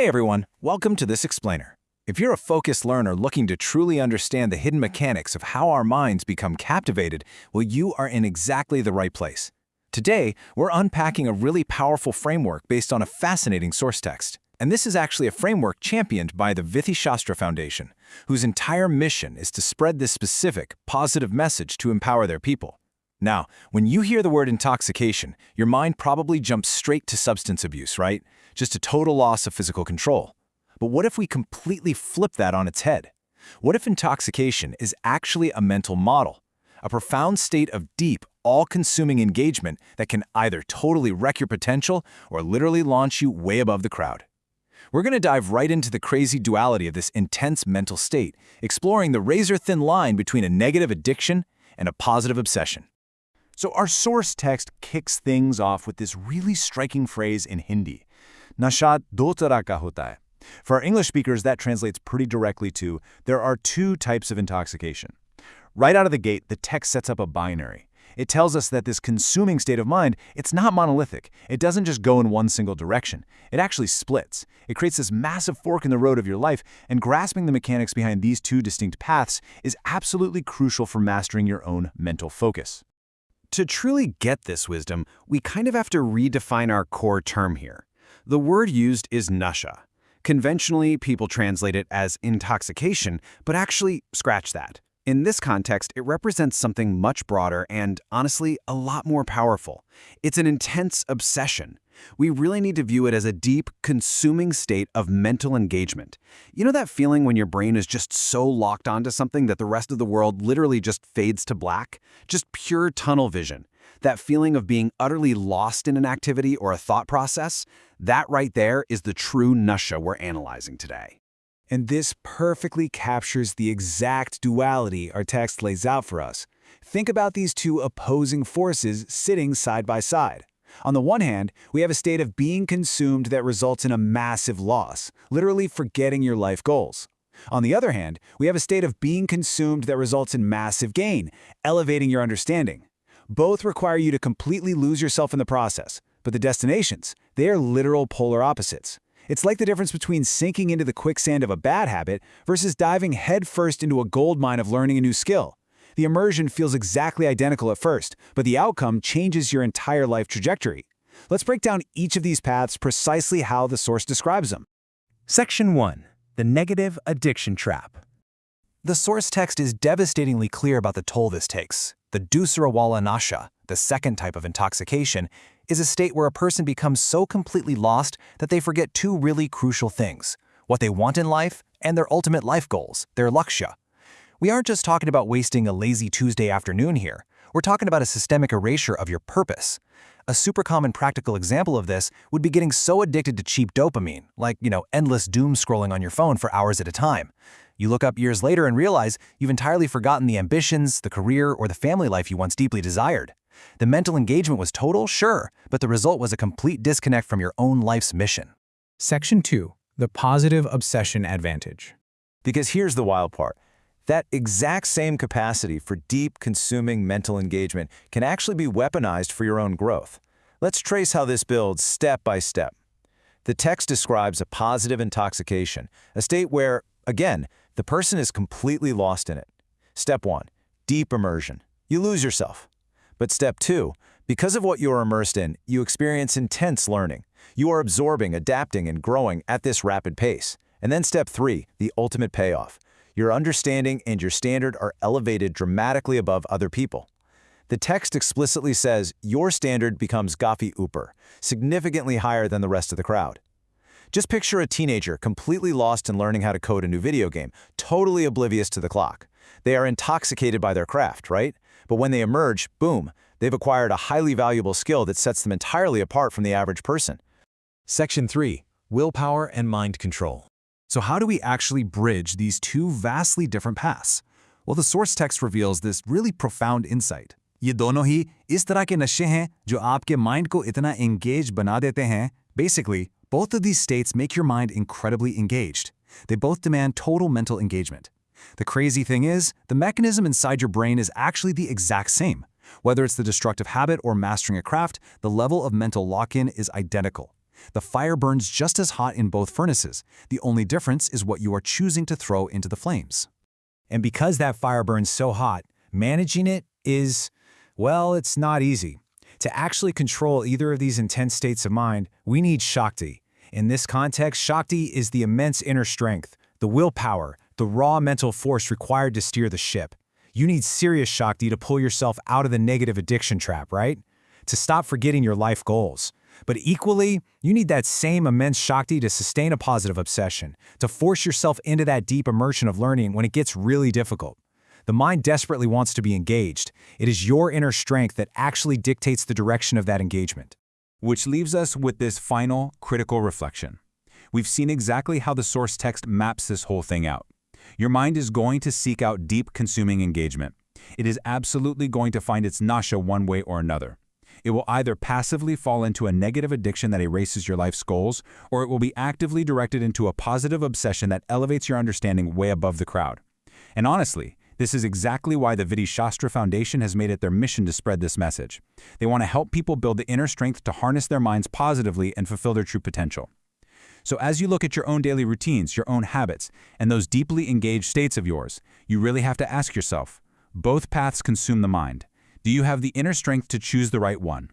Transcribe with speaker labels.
Speaker 1: Hey everyone, welcome to this explainer. If you're a focused learner looking to truly understand the hidden mechanics of how our minds become captivated, well, you are in exactly the right place. Today, we're unpacking a really powerful framework based on a fascinating source text. And this is actually a framework championed by the Vidhi Shastra Foundation, whose entire mission is to spread this specific, positive message to empower their people. Now, when you hear the word intoxication, your mind probably jumps straight to substance abuse, right? Just a total loss of physical control. But what if we completely flip that on its head? What if intoxication is actually a mental model, a profound state of deep, all-consuming engagement that can either totally wreck your potential or literally launch you way above the crowd? We're going to dive right into the crazy duality of this intense mental state, exploring the razor-thin line between a negative addiction and a positive obsession. So our source text kicks things off with this really striking phrase in Hindi, Nasha do tarah ka hota hai. For our English speakers, that translates pretty directly to, there are two types of intoxication. Right out of the gate, the text sets up a binary. It tells us that this consuming state of mind, it's not monolithic. It doesn't just go in one single direction. It actually splits. It creates this massive fork in the road of your life, and grasping the mechanics behind these two distinct paths is absolutely crucial for mastering your own mental focus. To truly get this wisdom, we kind of have to redefine our core term here. The word used is nasha. Conventionally, people translate it as intoxication, but actually, scratch that. In this context, it represents something much broader and, honestly, a lot more powerful. It's an intense obsession. We really need to view it as a deep, consuming state of mental engagement. You know that feeling when your brain is just so locked onto something that the rest of the world literally just fades to black? Just pure tunnel vision. That feeling of being utterly lost in an activity or a thought process? That right there is the true nasha we're analyzing today. And this perfectly captures the exact duality our text lays out for us. Think about these two opposing forces sitting side by side. On the one hand, we have a state of being consumed that results in a massive loss, literally forgetting your life goals. On the other hand, we have a state of being consumed that results in massive gain, elevating your understanding. Both require you to completely lose yourself in the process, but the destinations, they are literal polar opposites. It's like the difference between sinking into the quicksand of a bad habit versus diving headfirst into a goldmine of learning a new skill. The immersion feels exactly identical at first, but the outcome changes your entire life trajectory. Let's break down each of these paths precisely how the source describes them. Section 1. The Negative Addiction Trap. The source text is devastatingly clear about the toll this takes. The dusra wala nasha, the second type of intoxication, is a state where a person becomes so completely lost that they forget two really crucial things: what they want in life and their ultimate life goals, their lakshya. We aren't just talking about wasting a lazy Tuesday afternoon here. We're talking about a systemic erasure of your purpose. A super common practical example of this would be getting so addicted to cheap dopamine, like, endless doom scrolling on your phone for hours at a time. You look up years later and realize you've entirely forgotten the ambitions, the career, or the family life you once deeply desired. The mental engagement was total, sure, but the result was a complete disconnect from your own life's mission.
Speaker 2: Section 2. The Positive Obsession Advantage.
Speaker 1: Because here's the wild part. That exact same capacity for deep, consuming mental engagement can actually be weaponized for your own growth. Let's trace how this builds step by step. The text describes a positive intoxication, a state where, again, the person is completely lost in it. Step 1. Deep immersion. You lose yourself. But step 2, because of what you are immersed in, you experience intense learning. You are absorbing, adapting, and growing at this rapid pace. And then step 3, the ultimate payoff. Your understanding and your standard are elevated dramatically above other people. The text explicitly says your standard becomes gafi upar, significantly higher than the rest of the crowd. Just picture a teenager completely lost in learning how to code a new video game, totally oblivious to the clock. They are intoxicated by their craft, right? But when they emerge, boom, they've acquired a highly valuable skill that sets them entirely apart from the average person.
Speaker 2: Section 3. Willpower and Mind Control. So how do we actually bridge these two vastly different paths? Well, the source text reveals this really profound insight. ये दोनों ही इस तरह के नशे हैं जो आपके mind को इतना engaged बना देते हैं. Basically, both of these states make your mind incredibly engaged. They both demand total mental engagement. The crazy thing is, the mechanism inside your brain is actually the exact same. Whether it's the destructive habit or mastering a craft, the level of mental lock-in is identical. The fire burns just as hot in both furnaces. The only difference is what you are choosing to throw into the flames.
Speaker 1: And because that fire burns so hot, managing it is, well, it's not easy. To actually control either of these intense states of mind, we need Shakti. In this context, Shakti is the immense inner strength, the willpower, the raw mental force required to steer the ship. You need serious Shakti to pull yourself out of the negative addiction trap, right? To stop forgetting your life goals. But equally, you need that same immense Shakti to sustain a positive obsession, to force yourself into that deep immersion of learning when it gets really difficult. The mind desperately wants to be engaged. It is your inner strength that actually dictates the direction of that engagement.
Speaker 2: Which leaves us with this final, critical reflection. We've seen exactly how the source text maps this whole thing out. Your mind is going to seek out deep, consuming engagement. It is absolutely going to find its nasha one way or another. It will either passively fall into a negative addiction that erases your life's goals, or it will be actively directed into a positive obsession that elevates your understanding way above the crowd. And honestly, this is exactly why the Vidhi Shastra Foundation has made it their mission to spread this message. They want to help people build the inner strength to harness their minds positively and fulfill their true potential. So as you look at your own daily routines, your own habits, and those deeply engaged states of yours, you really have to ask yourself, both paths consume the mind. Do you have the inner strength to choose the right one?